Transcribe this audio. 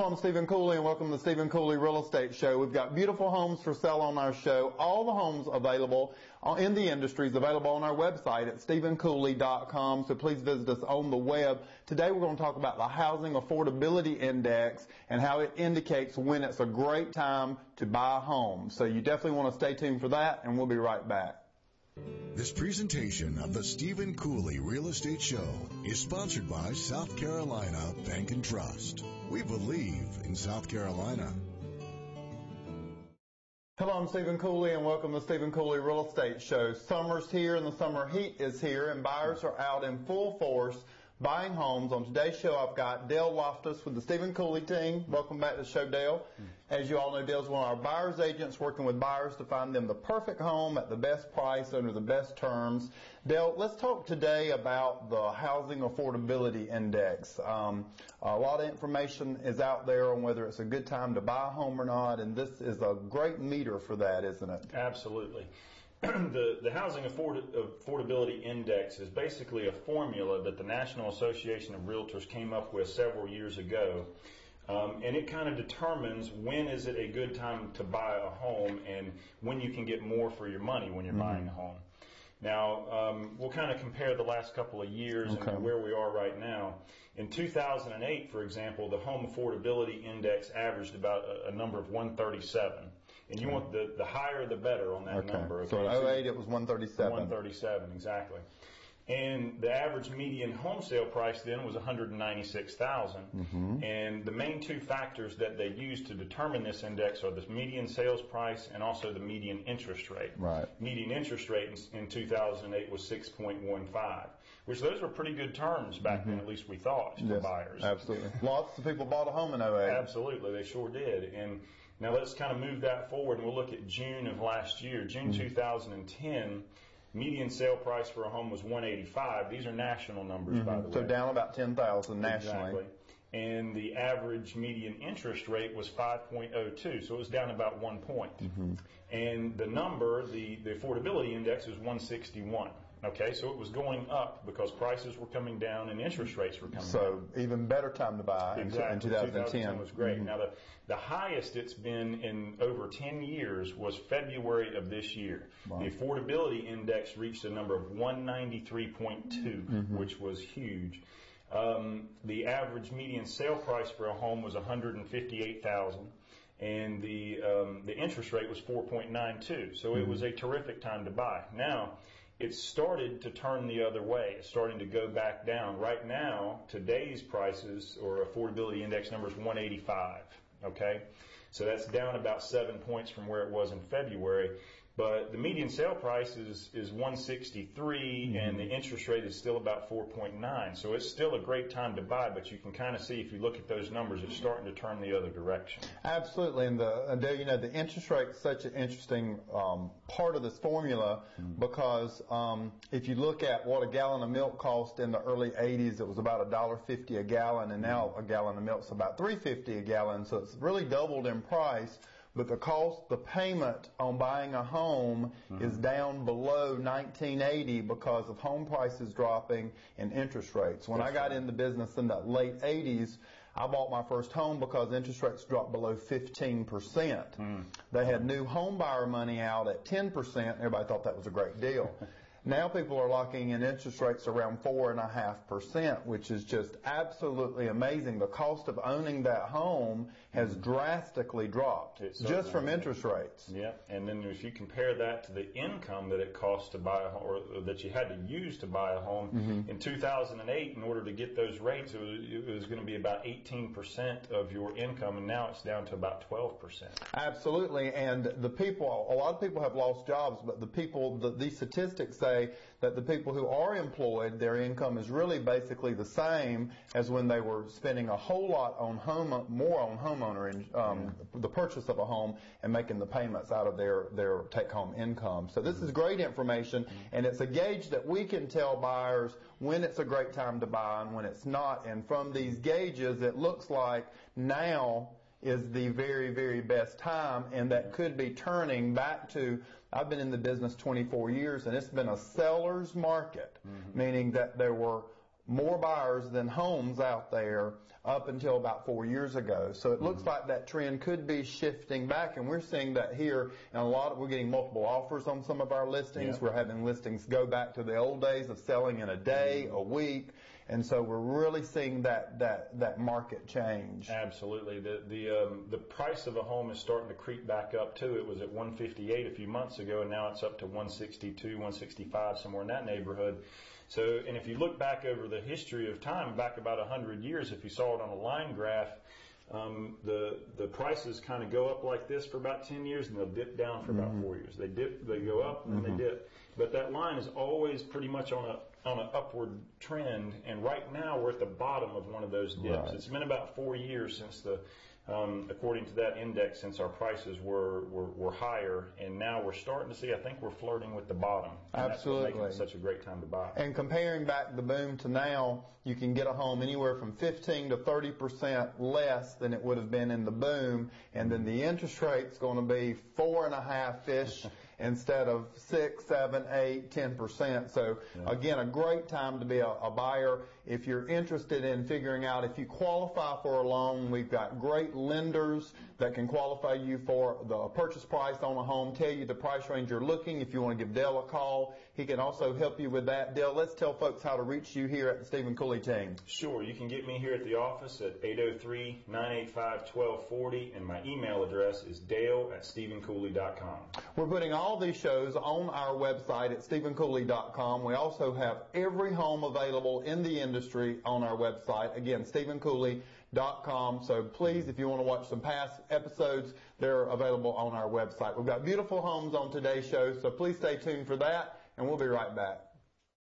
I'm Stephen Cooley, and welcome to the Stephen Cooley Real Estate Show. We've got beautiful homes for sale on our show. All the homes available in the industry is available on our website at stephencooley.com, so please visit us on the web. Today we're going to talk about the Housing Affordability Index and how it indicates when it's a great time to buy a home. So you definitely want to stay tuned for that, and we'll be right back. This presentation of the Stephen Cooley Real Estate Show is sponsored by South Carolina Bank and Trust. We believe in South Carolina. Hello, I'm Stephen Cooley, and welcome to the Stephen Cooley Real Estate Show. Summer's here and the summer heat is here, and buyers are out in full force buying homes. On today's show, I've got Dale Loftis with the Stephen Cooley team. Welcome back to the show, Dale. As you all know, Dale's one of our buyer's agents working with buyers to find them the perfect home at the best price under the best terms. Dale, let's talk today about the Housing Affordability Index. A lot of information is out there on whether it's a good time to buy a home or not, and this is a great meter for that, isn't it? Absolutely. The Housing Affordability Index is basically a formula that the National Association of Realtors came up with several years ago. And it kind of determines when is it a good time to buy a home and when you can get more for your money when you're buying a home. Now, we'll kind of compare the last couple of years and where we are right now. In 2008, for example, the Home Affordability Index averaged about a number of 137. And you want the higher the better on that number. Okay? So in 08 it was 137. 137, exactly. And the average median home sale price then was $196,000. And the main two factors that they use to determine this index are the median sales price and also the median interest rate. Right. Median interest rate in 2008 was 6.15, which those were pretty good terms back then, at least we thought, for buyers. Absolutely. Lots of people bought a home in 08. Absolutely, they sure did. And now let's kind of move that forward, and we'll look at June of last year. June 2010, median sale price for a home was $185. These are national numbers, by the way. So down about $10,000 nationally. Exactly. And the average median interest rate was 5.02, so it was down about 1 point. And the number, the affordability index, is 161. Okay, so it was going up because prices were coming down and interest rates were coming down. So even better time to buy in 2010. 2010 was great. Now the highest it's been in over 10 years was February of this year. The affordability index reached a number of 193.2, which was huge. The average median sale price for a home was $158,000. And the interest rate was 4.92. So it was a terrific time to buy. Now, it started to turn the other way. It's starting to go back down. Right now, today's prices or affordability index number is 185. Okay? So that's down about 7 points from where it was in February. But the median sale price is 163, and the interest rate is still about 4.9. So it's still a great time to buy, but you can kind of see if you look at those numbers, it's starting to turn the other direction. Absolutely, and the interest rate is such an interesting part of this formula because if you look at what a gallon of milk cost in the early 80s, it was about $1.50 a gallon, and now a gallon of milk is about $3.50 a gallon. So it's really doubled in price. But the payment on buying a home is down below 1980 because of home prices dropping and interest rates. When I got into business in the late 80s, I bought my first home because interest rates dropped below 15%. They had new home buyer money out at 10%. Everybody thought that was a great deal. Now people are locking in interest rates around 4.5%, which is just absolutely amazing. The cost of owning that home has drastically dropped just from interest rates. Yeah, and then if you compare that to the income that it costs to buy a home, or that you had to use to buy a home, in 2008, in order to get those rates, it was going to be about 18% of your income, and now it's down to about 12%. Absolutely, and a lot of people have lost jobs, but these statistics say that the people who are employed, their income is really basically the same as when they were spending a whole lot on the purchase of a home and making the payments out of their take-home income. So this is great information, and it's a gauge that we can tell buyers when it's a great time to buy and when it's not. And from these gauges, it looks like now is the very, very best time, and that could be turning back to, I've been in the business 24 years, and it's been a seller's market, meaning that there were more buyers than homes out there up until about 4 years ago. So it looks like that trend could be shifting back, and we're seeing that here. And we're getting multiple offers on some of our listings. Yeah. We're having listings go back to the old days of selling in a day, a week. And so we're really seeing that market change. Absolutely. The price of a home is starting to creep back up too. It was at 158 a few months ago, and now it's up to 162, 165, somewhere in that neighborhood. So, and if you look back over the history of time, back about 100 years, if you saw it on a line graph, the prices kind of go up like this for about 10 years, and they'll dip down for about 4 years. They dip, they go up, and then they dip. But that line is always pretty much on an upward trend, and right now we're at the bottom of one of those dips. Right. It's been about 4 years since according to that index, since our prices were higher, and now we're starting to see, I think we're flirting with the bottom. And Absolutely. That's what makes it such a great time to buy. And comparing back the boom to now, you can get a home anywhere from 15 to 30% less than it would have been in the boom, and then the interest rate's going to be 4.5-ish instead of 6, 7, 8, 10%. So again, a great time to be a buyer. If you're interested in figuring out if you qualify for a loan, we've got great lenders that can qualify you for the purchase price on a home, tell you the price range you're looking. If you want to give Dale a call, he can also help you with that. Dale, let's tell folks how to reach you here at the Stephen Cooley team. Sure. You can get me here at the office at 803-985-1240, and my email address is dale@stephencooley.com. We're putting all these shows on our website at stephencooley.com. We also have every home available in the industry on our website. Again, stephencooley.com. So please, if you want to watch some past episodes, they're available on our website. We've got beautiful homes on today's show, so please stay tuned for that, and we'll be right back.